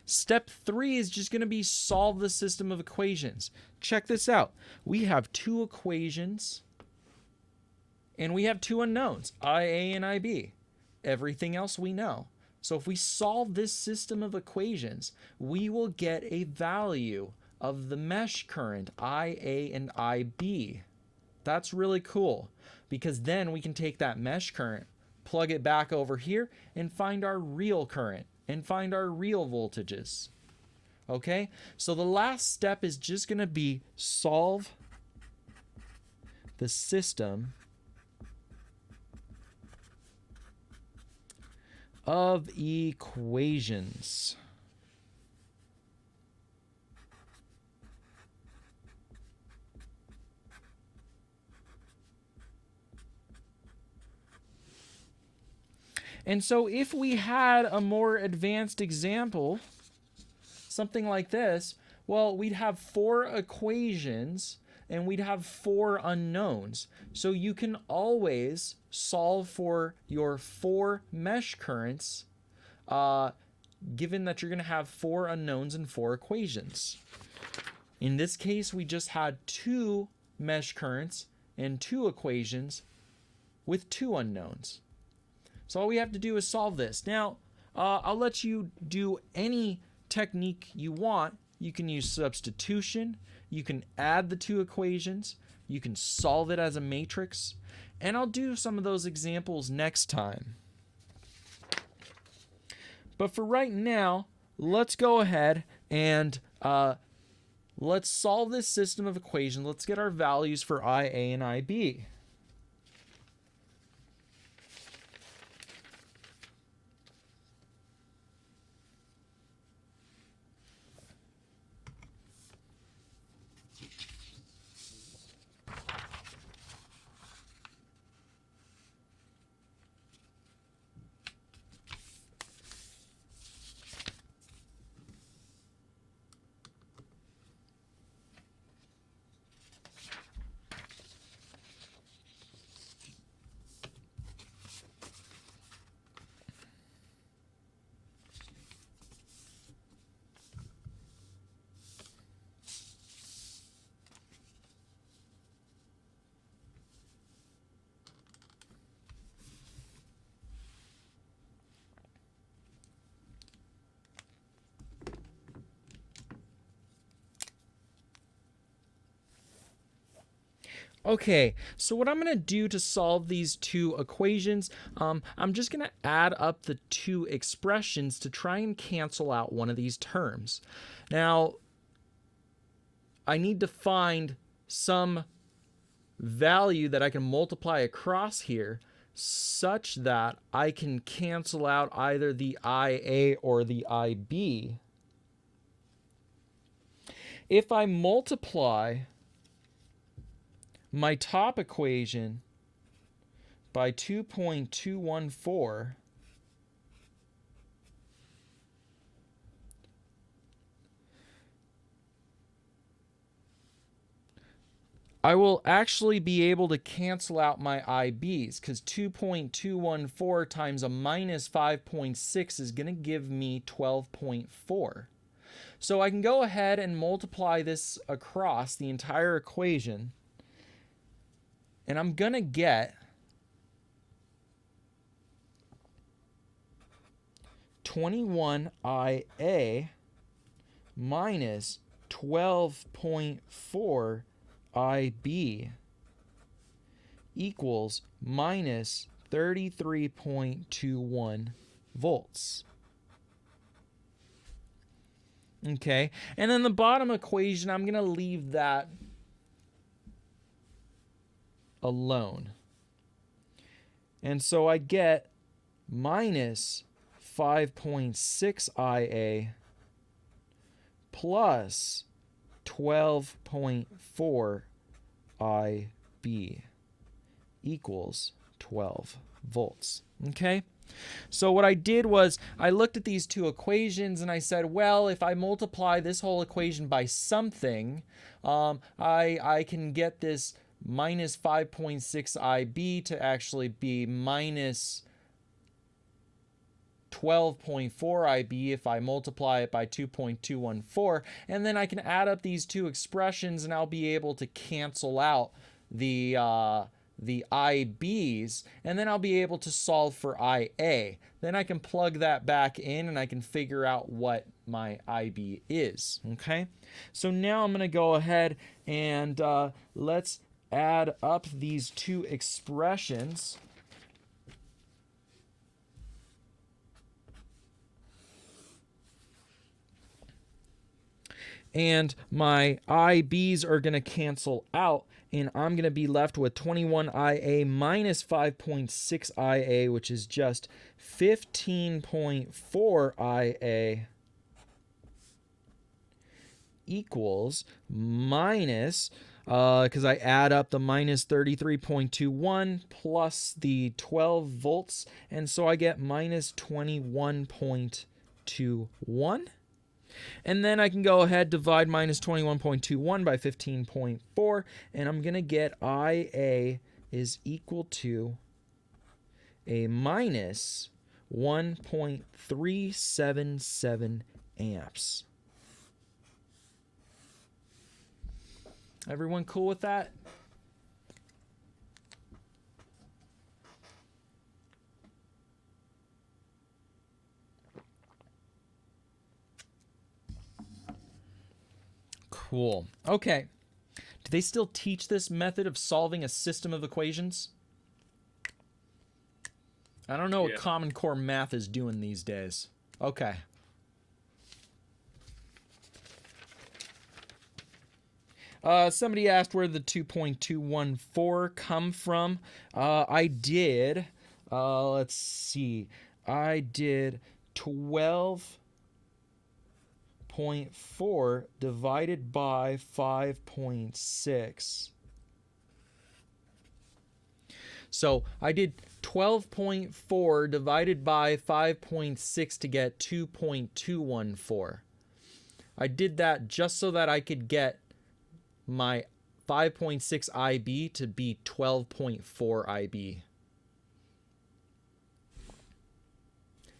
Step 3 is just going to be solve the system of equations. Check this out. We have 2 equations, and we have 2 unknowns, IA and IB. Everything else we know. So if we solve this system of equations, we will get a value of the mesh current, IA and IB. That's really cool because then we can take that mesh current, plug it back over here, and find our real current and find our real voltages. Okay, so the last step is just going to be solve the system of equations. And so if we had a more advanced example, something like this, well, we'd have 4 equations and we'd have 4 unknowns. So you can always solve for your 4 mesh currents, given that you're going to have 4 unknowns and 4 equations. In this case, we just had 2 mesh currents and 2 equations with 2 unknowns. So all we have to do is solve this. Now, I'll let you do any technique you want. You can use substitution. You can add the 2 equations. You can solve it as a matrix. And I'll do some of those examples next time. But for right now, let's go ahead and let's solve this system of equations. Let's get our values for IA and IB. Okay, so what I'm going to do to solve these 2 equations, I'm just going to add up the 2 expressions to try and cancel out one of these terms. Now, I need to find some value that I can multiply across here such that I can cancel out either the IA or the IB. If I multiply my top equation by 2.214, I will actually be able to cancel out my IBs, because 2.214 times a minus 5.6 is going to give me 12.4. So I can go ahead and multiply this across the entire equation, and I'm going to get 21IA minus 12.4 IB equals minus 33.21 volts. Okay, and then the bottom equation, I'm going to leave that alone. And so I get minus 5.6 IA plus 12.4 IB equals 12 volts. Okay? So what I did was I looked at these 2 equations and I said, well, if I multiply this whole equation by something, I can get this minus 5.6 IB to actually be minus 12.4 IB if I multiply it by 2.214, and then I can add up these 2 expressions and I'll be able to cancel out the IBs, and then I'll be able to solve for IA. Then I can plug that back in and I can figure out what my IB is. Okay, so now I'm going to go ahead and let's add up these 2 expressions. and my IBs are going to cancel out, and I'm going to be left with 21IA minus 5.6IA, which is just 15.4IA equals minus, because I add up the minus 33.21 plus the 12 volts, and so I get minus 21.21. And then I can go ahead, divide minus 21.21 by 15.4, and I'm going to get IA is equal to a minus 1.377 amps. Everyone cool with that? Cool. Okay. Do they still teach this method of solving a system of equations? I don't know what Common Core Math is doing these days. Okay. Somebody asked where the 2.214 come from. I did, let's see, I did 12.4 divided by 5.6. So I did 12.4 divided by 5.6 to get 2.214. I did that just so that I could get my 5.6 IB to be 12.4 IB.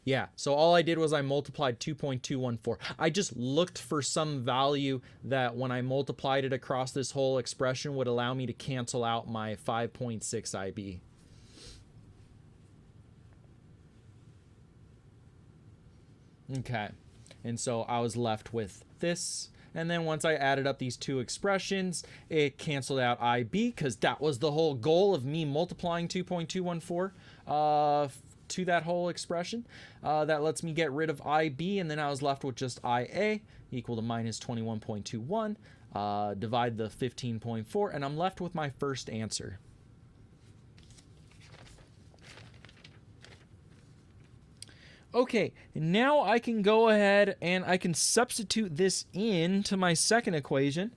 Yeah, so all I did was I multiplied 2.214. I just looked for some value that when I multiplied it across this whole expression would allow me to cancel out my 5.6 IB. Okay, and so I was left with this. And then once I added up these two expressions, it canceled out IB, because that was the whole goal of me multiplying 2.214 to that whole expression. That lets me get rid of IB, and then I was left with just IA equal to minus 21.21. Divide the 15.4, and I'm left with my first answer. Okay, now I can go ahead and I can substitute this into my second equation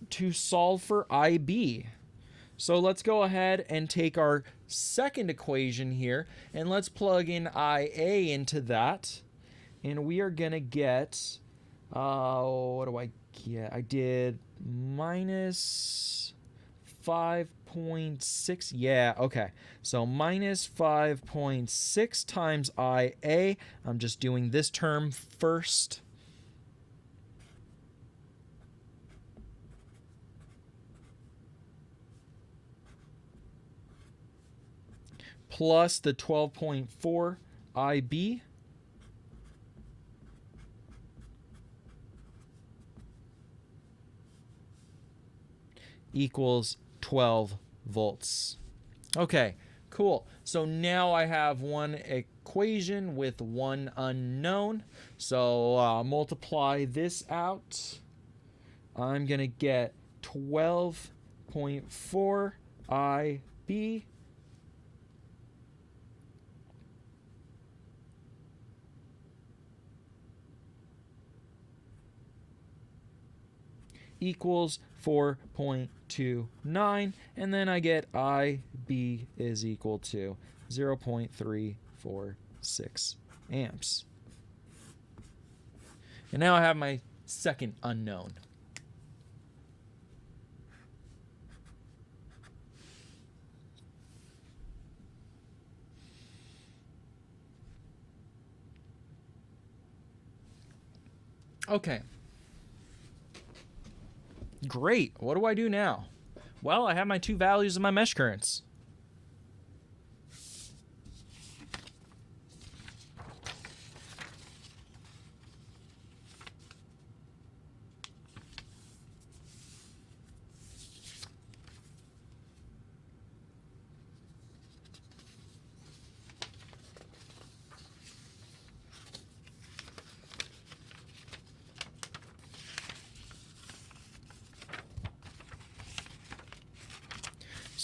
to solve for IB. So let's go ahead and take our second equation here, and let's plug in IA into that. And we are going to get, what do I get? I did minus 5.6. Yeah, okay. So minus 5.6 times IA. I'm just doing this term first. Plus the 12.4 IB. Equals 12 volts. Okay, cool. So now I have one equation with one unknown. So multiply this out. I'm going to get 12.4 IB equals 4.29, and then I get IB is equal to 0.346 amps. And now I have my second unknown. Okay. Great. What do I do now? Well, I have my two values of my mesh currents.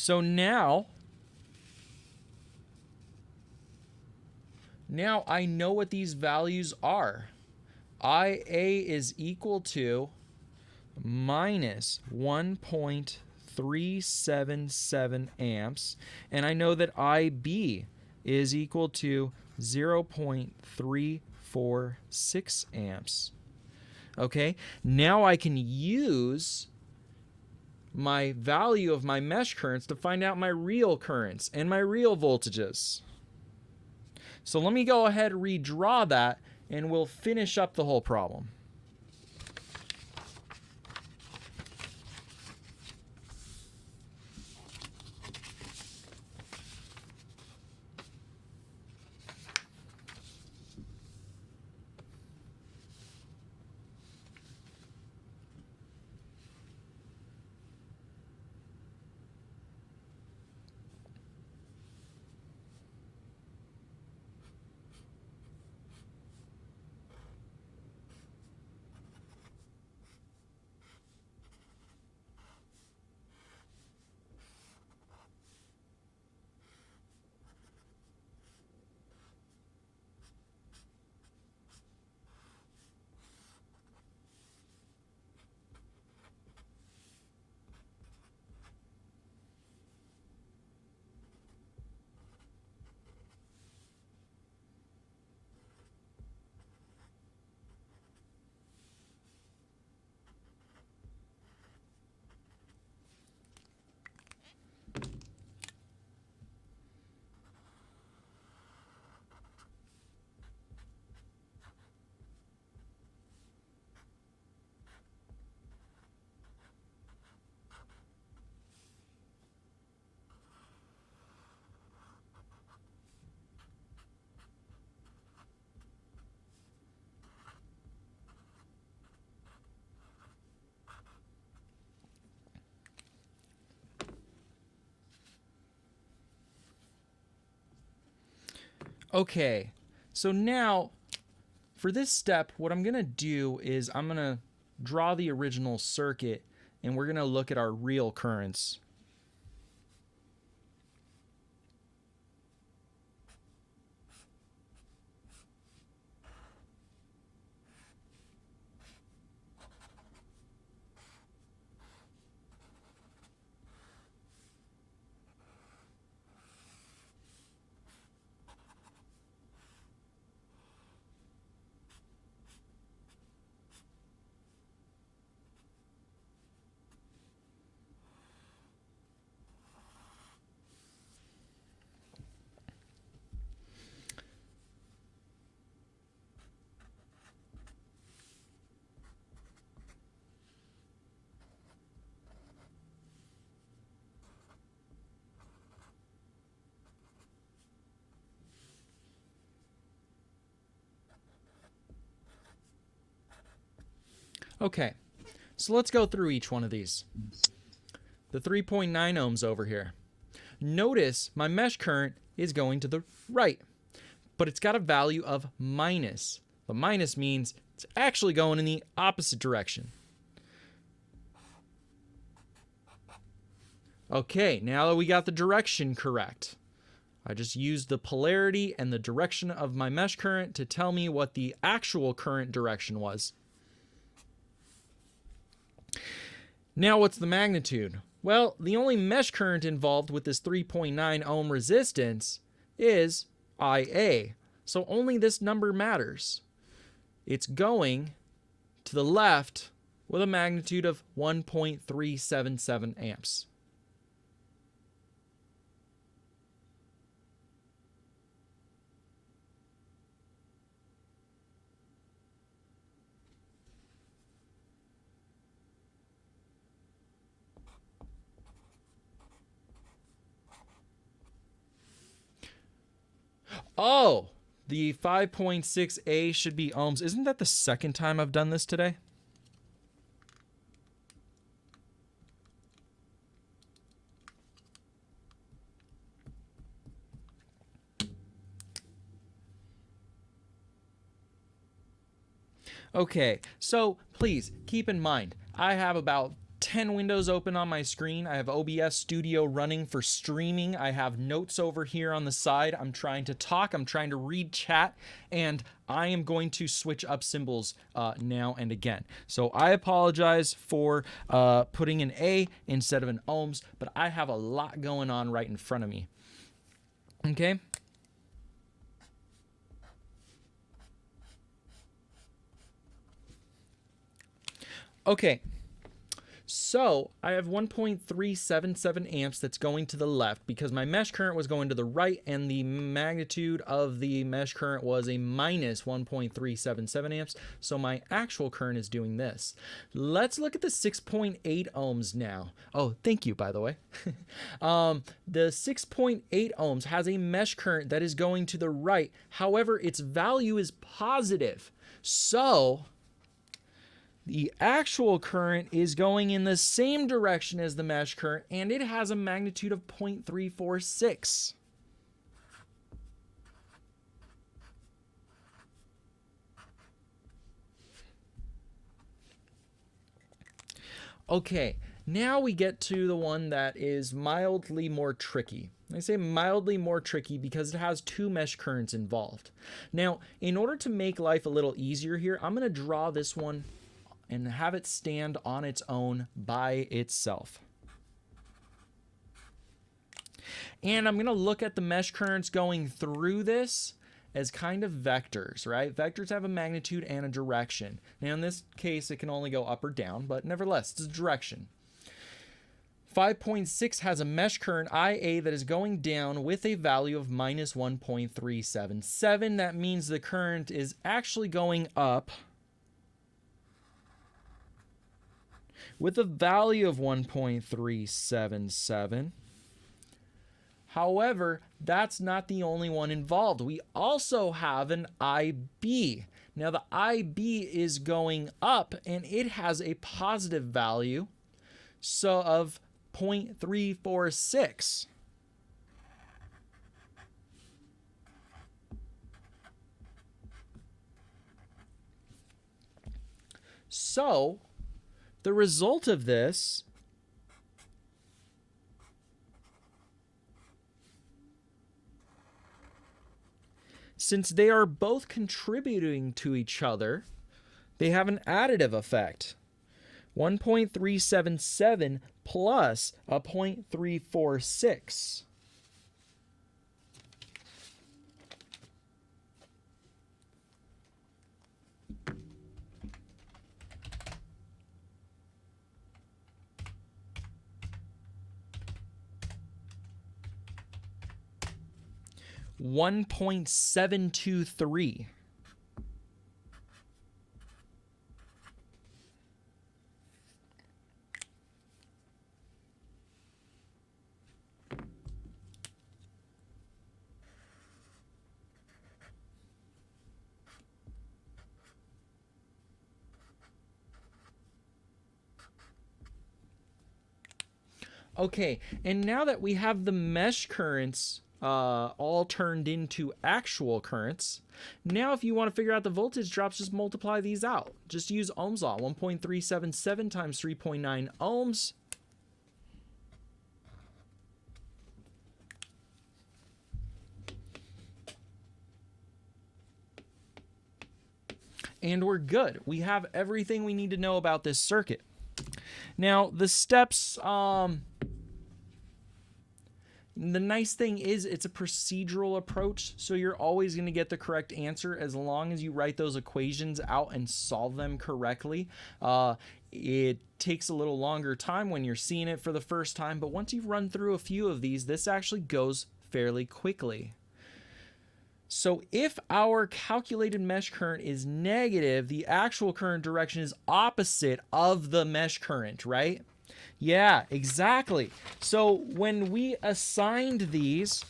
So now I know what these values are. IA is equal to minus 1.377 amps, and I know that IB is equal to 0.346 amps. Okay, now I can use my value of my mesh currents to find out my real currents and my real voltages. So let me go ahead and redraw that, and we'll finish up the whole problem. Okay, so now for this step, what I'm going to do is I'm going to draw the original circuit, and we're going to look at our real currents. Okay, so let's go through each one of these. The 3.9 ohms over here. Notice my mesh current is going to the right, but it's got a value of minus. The minus means it's actually going in the opposite direction. Okay, now that we got the direction correct, I just used the polarity and the direction of my mesh current to tell me what the actual current direction was. Now what's the magnitude? Well, the only mesh current involved with this 3.9 ohm resistance is IA. So only this number matters. It's going to the left with a magnitude of 1.377 amps. Oh, the 5.6A should be ohms. Isn't that the second time I've done this today? Okay, so please keep in mind, I have about 10 windows open on my screen. I have OBS Studio running for streaming. I have notes over here on the side. I'm trying to talk. I'm trying to read chat. And I am going to switch up symbols now and again. So I apologize for putting an A instead of an ohms, but I have a lot going on right in front of me. Okay. Okay. So I have 1.377 amps that's going to the left because my mesh current was going to the right and the magnitude of the mesh current was a minus 1.377 amps. So my actual current is doing this. Let's look at the 6.8 ohms now. Oh, thank you, by the way. The 6.8 ohms has a mesh current that is going to the right. However, its value is positive. So the actual current is going in the same direction as the mesh current, and it has a magnitude of 0.346. Okay, now we get to the one that is mildly more tricky. I say mildly more tricky because it has two mesh currents involved. Now, in order to make life a little easier here, I'm going to draw this one and have it stand on its own by itself. And I'm going to look at the mesh currents going through this as kind of vectors, right? Vectors have a magnitude and a direction. Now in this case, it can only go up or down, but nevertheless, it's a direction. 5.6 has a mesh current IA that is going down with a value of minus 1.377. That means the current is actually going up with a value of 1.377. However, that's not the only one involved. We also have an IB. Now the IB is going up and it has a positive value of 0.346. So the result of this since they are both contributing to each other, they have an additive effect. 1.377 plus a 0.346. $1.723. Okay, and now that we have the mesh currents all turned into actual currents, now if you want to figure out the voltage drops, just multiply these out. Just use Ohm's law. 1.377 times 3.9 ohms. And we're good. We have everything we need to know about this circuit. Now, the steps, the nice thing is it's a procedural approach, so you're always going to get the correct answer as long as you write those equations out and solve them correctly. It takes a little longer time when you're seeing it for the first time, but once you've run through a few of these, this actually goes fairly quickly. So if our calculated mesh current is negative, the actual current direction is opposite of the mesh current, right? Yeah, exactly. So when we assigned these,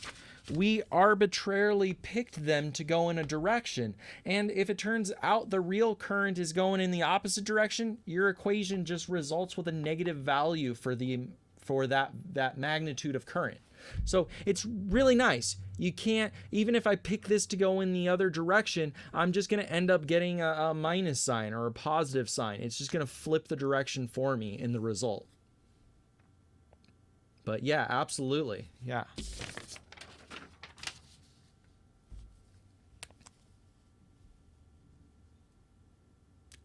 we arbitrarily picked them to go in a direction. And if it turns out the real current is going in the opposite direction, your equation just results with a negative value for that magnitude of current. So it's really nice. You can't, even if I pick this to go in the other direction, I'm just going to end up getting a minus sign or a positive sign. It's just going to flip the direction for me in the result. But yeah, absolutely. Yeah.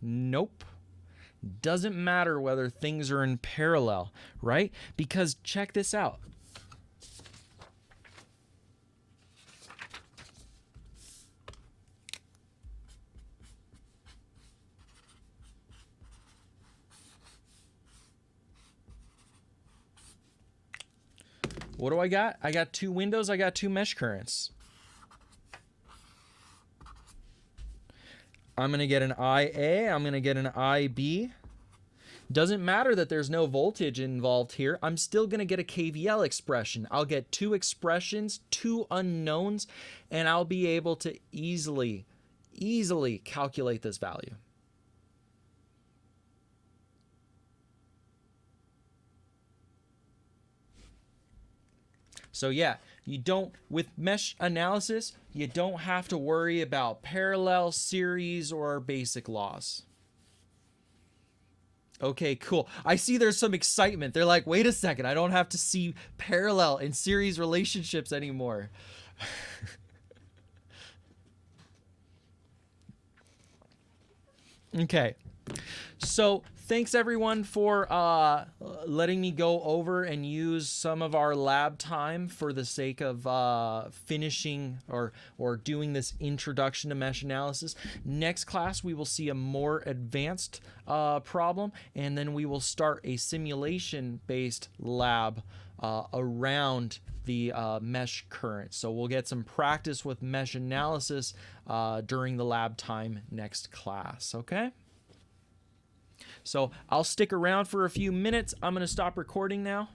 Nope. Doesn't matter whether things are in parallel, right? Because check this out. What do I got? I got two windows. I got two mesh currents. I'm going to get an IA. I'm going to get an IB. Doesn't matter that there's no voltage involved here. I'm still going to get a KVL expression. I'll get two expressions, two unknowns, and I'll be able to easily calculate this value. So yeah, you don't, with mesh analysis, you don't have to worry about parallel, series, or basic laws. Okay, cool. I see there's some excitement. They're like, wait a second, I don't have to see parallel and series relationships anymore. Okay. So thanks everyone for letting me go over and use some of our lab time for the sake of finishing or doing this introduction to mesh analysis. Next class we will see a more advanced problem, and then we will start a simulation based lab around the mesh current. So we'll get some practice with mesh analysis during the lab time next class. Okay. So I'll stick around for a few minutes. I'm going to stop recording now.